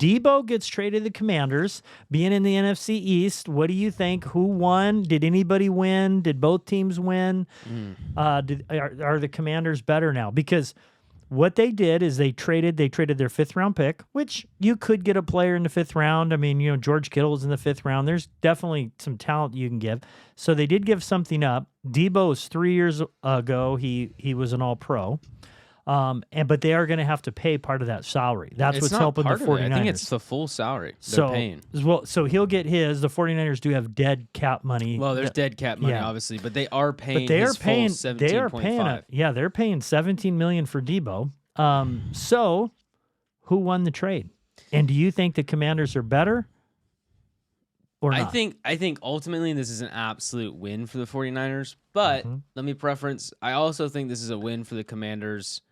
Deebo gets traded to the Commanders, being in the NFC East. What do you think? Who won? Did anybody win? Did both teams win? Are the Commanders better now? Because what they did is they traded their 5th round pick, which you could get a player in the 5th round. I mean, George Kittle was in the 5th round. There's definitely some talent you can give. So they did give something up. Deebo was 3 years ago. He was an All-Pro. But they are going to have to pay part of that salary. That's It's what's not helping the part of it. 49ers. I think it's the full salary they're paying. So he'll get his. The 49ers do have dead cap money. Well, there's dead cap money, obviously, but they are paying But his full 17.5. They're paying $17 million for Deebo. So who won the trade? And do you think the Commanders are better or not? I think ultimately this is an absolute win for the 49ers, but let me preference, I also think this is a win for the Commanders,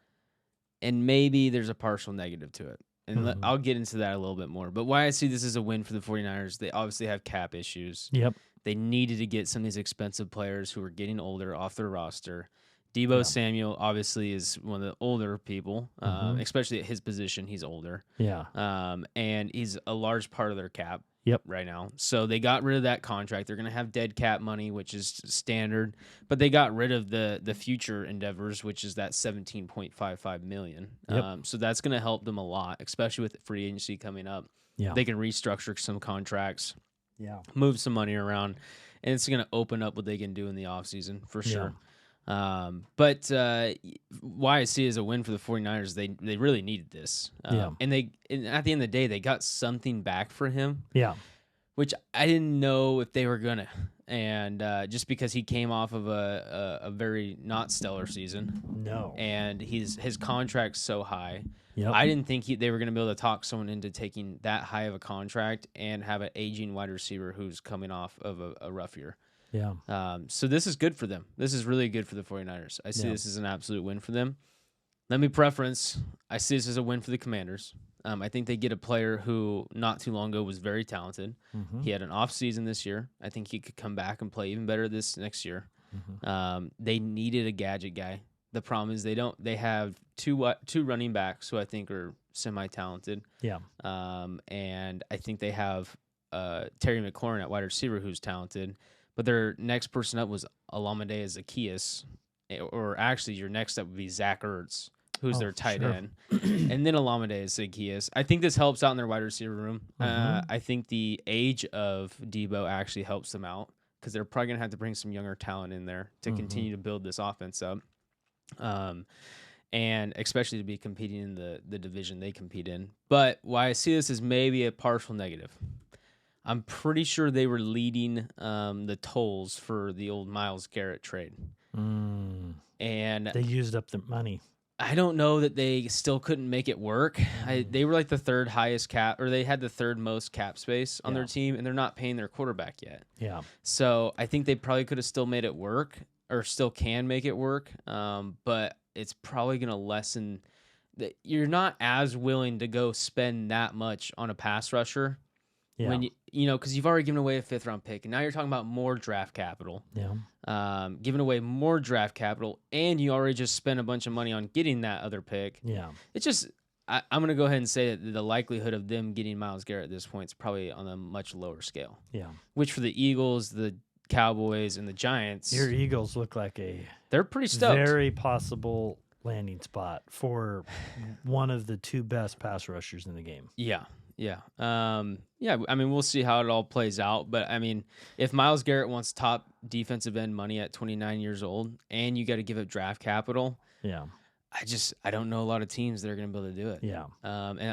and maybe there's a partial negative to it. And I'll get into that a little bit more. But why I see this as a win for the 49ers, they obviously have cap issues. Yep. They needed to get some of these expensive players who are getting older off their roster. Deebo Samuel obviously is one of the older people, especially at his position. He's older. Yeah. And he's a large part of their cap right now. So they got rid of that contract. They're going to have dead cap money, which is standard. But they got rid of the future endeavors, which is that $17.55 million. Yep. So that's going to help them a lot, especially with free agency coming up. Yeah. They can restructure some contracts, move some money around, and it's going to open up what they can do in the offseason for sure. But why I see it as a win for the 49ers, they really needed this. And at the end of the day, they got something back for him. Yeah. Which I didn't know if they were going to. And just because he came off of a very not stellar season. No. And his contract's so high. Yep. I didn't think they were going to be able to talk someone into taking that high of a contract and have an aging wide receiver who's coming off of a rough year. Yeah. So this is good for them. This is really good for the 49ers. I see this as an absolute win for them. Let me preference. I see this as a win for the Commanders. I think they get a player who not too long ago was very talented. He had an off season this year. I think he could come back and play even better this next year. They needed a gadget guy. The problem is they have two running backs who I think are semi-talented. Yeah. And I think they have Terry McLaurin at wide receiver who's talented. But their next person up was Olamide Zaccheaus, or actually your next up would be Zach Ertz, who's their tight end, and then Olamide Zaccheaus. I think this helps out in their wide receiver room. I think the age of Deebo actually helps them out because they're probably going to have to bring some younger talent in there to continue to build this offense up, and especially to be competing in the division they compete in. But why I see this as maybe a partial negative, I'm pretty sure they were leading the tolls for the old Myles Garrett trade. And they used up the money. I don't know that they still couldn't make it work. They were like the third highest cap, or they had the third most cap space on their team, and they're not paying their quarterback yet. Yeah. So I think they probably could have still made it work, or still can make it work, but it's probably going to lessen that you're not as willing to go spend that much on a pass rusher. Yeah. When because you've already given away a 5th round pick, and now you're talking about more draft capital. Yeah. Giving away more draft capital, and you already just spent a bunch of money on getting that other pick. Yeah. It's just I'm going to go ahead and say that the likelihood of them getting Myles Garrett at this point is probably on a much lower scale. Yeah. Which for the Eagles, the Cowboys, and the Giants, your Eagles look like they're pretty stoked. Very possible landing spot for one of the 2 best pass rushers in the game. Yeah. Yeah. I mean, we'll see how it all plays out. But, I mean, if Myles Garrett wants top defensive end money at 29 years old and you got to give up draft capital, I don't know a lot of teams that are going to be able to do it. Yeah. And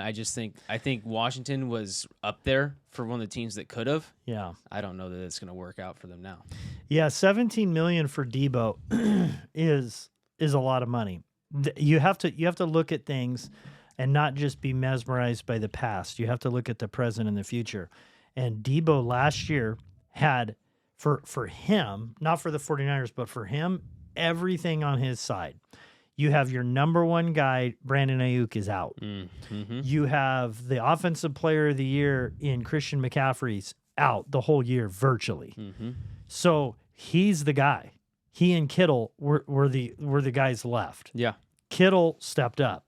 I think Washington was up there for one of the teams that could have. Yeah. I don't know that it's going to work out for them now. Yeah, $17 million for Deebo is a lot of money. You have to look at things and not just be mesmerized by the past. You have to look at the present and the future. And Deebo last year had, for him, not for the 49ers, but for him, everything on his side. You have your number one guy, Brandon Ayuk, is out. You have the offensive player of the year in Christian McCaffrey's out the whole year virtually. So he's the guy. He and Kittle were the guys left. Yeah. Kittle stepped up.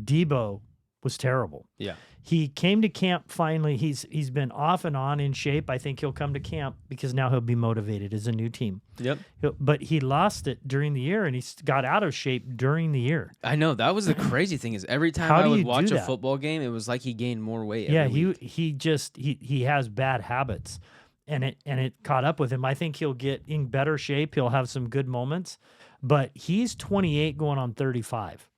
Deebo was terrible. Yeah. He came to camp finally. He's been off and on in shape. I think he'll come to camp because now he'll be motivated as a new team. Yep. But he lost it during the year, and he got out of shape during the year. I know. That was the crazy thing is every time How I do would you watch do a that? football game, it was like he gained more weight. Yeah, every week. he has bad habits, and it caught up with him. I think he'll get in better shape. He'll have some good moments, but he's 28 going on 35.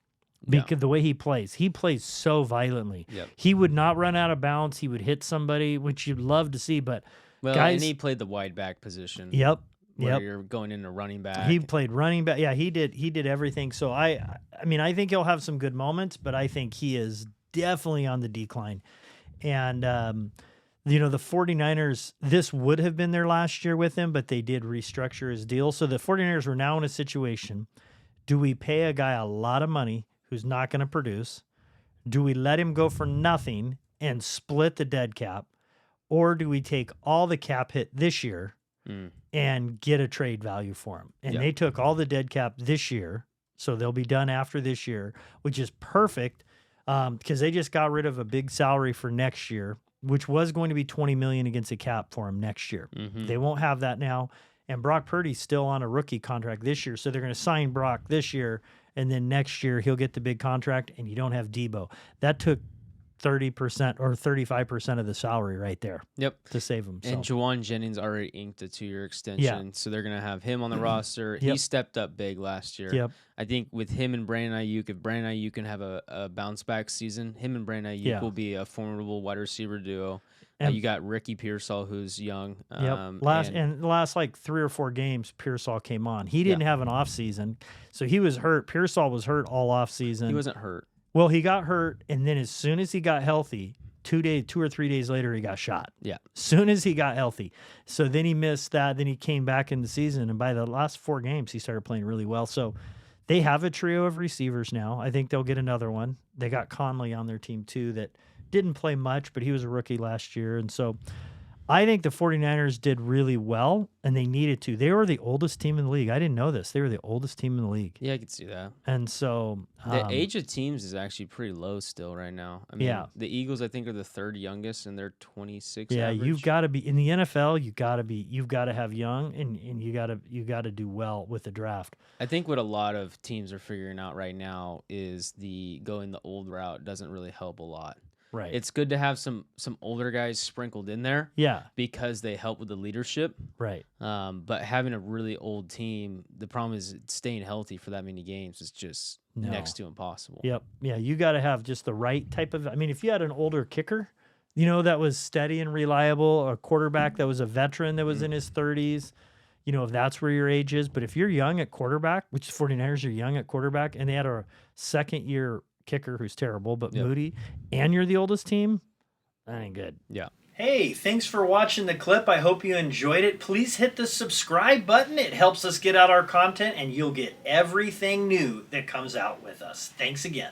Because the way he plays so violently. Yep. He would not run out of bounds. He would hit somebody, which you'd love to see. But Well, guys, and he played the wide back position. Yep. Where you're going into running back. He played running back. Yeah, he did everything. So I mean, I think he'll have some good moments, but I think he is definitely on the decline. And the 49ers, this would have been their last year with him, but they did restructure his deal. So the 49ers were now in a situation. Do we pay a guy a lot of money who's not going to produce? Do we let him go for nothing and split the dead cap? Or do we take all the cap hit this year and get a trade value for him? And they took all the dead cap this year, so they'll be done after this year, which is perfect because they just got rid of a big salary for next year, which was going to be $20 million against the cap for him next year. They won't have that now. And Brock Purdy's still on a rookie contract this year, so they're going to sign Brock this year, and then next year he'll get the big contract, and you don't have Deebo. That took 30% or 35% of the salary right there. Yep. To save him. And Juwan Jennings already inked a 2-year extension, so they're going to have him on the roster. He stepped up big last year. Yep. I think with him and Brandon Ayuk, if Brandon Ayuk can have a bounce back season, him and Brandon Ayuk will be a formidable wide receiver duo. And you got Ricky Pearsall, who's young. The last like 3 or 4 games, Pearsall came on. He didn't have an off season, so he was hurt. Pearsall was hurt all off season. He wasn't hurt. Well, he got hurt, and then as soon as he got healthy, 2 or 3 days later, he got shot. Yeah. Soon as he got healthy, so then he missed that. Then he came back in the season, and by the last 4 games, he started playing really well. So they have a trio of receivers now. I think they'll get another one. They got Conley on their team too that didn't play much, but he was a rookie last year. And so I think the 49ers did really well, and they needed to. They were the oldest team in the league. I didn't know this. They were the oldest team in the league. Yeah, I could see that. And so the age of teams is actually pretty low still right now. I mean, the Eagles, I think, are the 3rd youngest, and they're 26 average. You've got to be in the NFL. You've got to have young, and you got to do well with the draft. I think what a lot of teams are figuring out right now is going the old route doesn't really help a lot. Right. It's good to have some older guys sprinkled in there. Yeah. Because they help with the leadership. Right. But having a really old team, the problem is staying healthy for that many games is just next to impossible. Yep. Yeah. You got to have just the right type of. I mean, if you had an older kicker, that was steady and reliable, a quarterback that was a veteran that was in his 30s, if that's where your age is. But if you're young at quarterback, which 49ers are young at quarterback, and they had a second-year kicker who's terrible, but Moody, and you're the oldest team, that ain't good. Yeah. Hey, thanks for watching the clip. I hope you enjoyed it. Please hit the subscribe button. It helps us get out our content, and you'll get everything new that comes out with us. Thanks again.